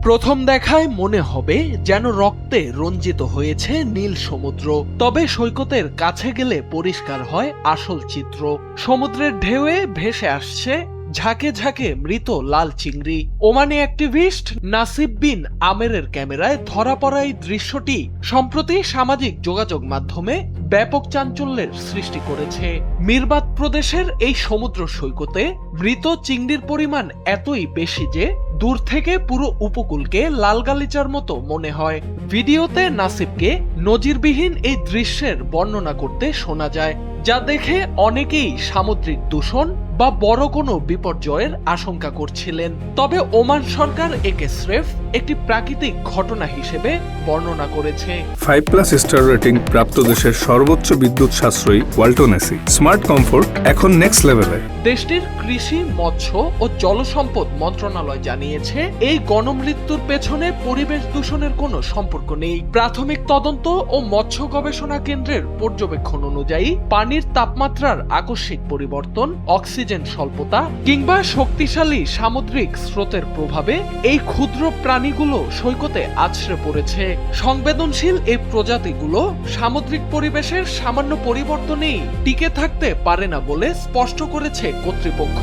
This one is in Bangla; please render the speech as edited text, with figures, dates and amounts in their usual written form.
প্রথম দেখায় মনে হবে যেন রক্তে রঞ্জিত হয়েছে নীল সমুদ্র, তবে সৈকতের কাছে গেলে পরিষ্কার হয় আসল চিত্র। সমুদ্রের ঢেউয়ে ভেসে আসছে ঝাঁকে ঝাঁকে মৃত লাল চিংড়ি। ওমানি অ্যাক্টিভিস্ট নাসিব বিন আমেরের ক্যামেরায় ধরা পড়া এই দৃশ্যটি সম্প্রতি সামাজিক যোগাযোগ মাধ্যমে ব্যাপক চাঞ্চল্যের সৃষ্টি করেছে। মিরবাত প্রদেশের এই সমুদ্র সৈকতে মৃত চিংড়ির পরিমাণ এতই বেশি যে দূর থেকে পুরো উপকূলকে লাল গালিচার মতো মনে হয়। ভিডিওতে নাসিবকে নজিরবিহীন এই দৃশ্যের বর্ণনা করতে শোনা যায়, যা দেখে অনেকেই সামুদ্রিক দূষণ বা বড় কোনো বিপর্যয়ের আশঙ্কা করছিলেন। তবে ওমান সরকার একে স্রেফ একটি প্রাকৃতিক ঘটনা হিসেবে বর্ণনা করেছে। 5+ স্টার রেটিং প্রাপ্ত দেশের সর্বোচ্চ বিদ্যুৎ সাশ্রয়ী ওয়ালটন এসি স্মার্ট কমফোর্ট এখন নেক্সট লেভেলে। দেশটির কৃষি, মৎস্য ও জলসম্পদ মন্ত্রণালয় জানিয়েছে এই গণমৃত্যুর পেছনে পরিবেশ দূষণের কোনো সম্পর্ক নেই। প্রাথমিক তদন্ত ও মৎস্য গবেষণা কেন্দ্রের পর্যবেক্ষণ অনুযায়ী পানির তাপমাত্রার আকস্মিক পরিবর্তন, অক্সিজেন স্বল্পতা কিংবা শক্তিশালী সামুদ্রিক স্রোতের প্রভাবে এই ক্ষুদ্র প্রাণীগুলো সৈকতে আছড়ে পড়েছে। সংবেদনশীল এই প্রজাতিগুলো সামুদ্রিক পরিবেশের সামান্য পরিবর্তনেই টিকে থাকতে পারে না বলে স্পষ্ট করেছে কর্তৃপক্ষ।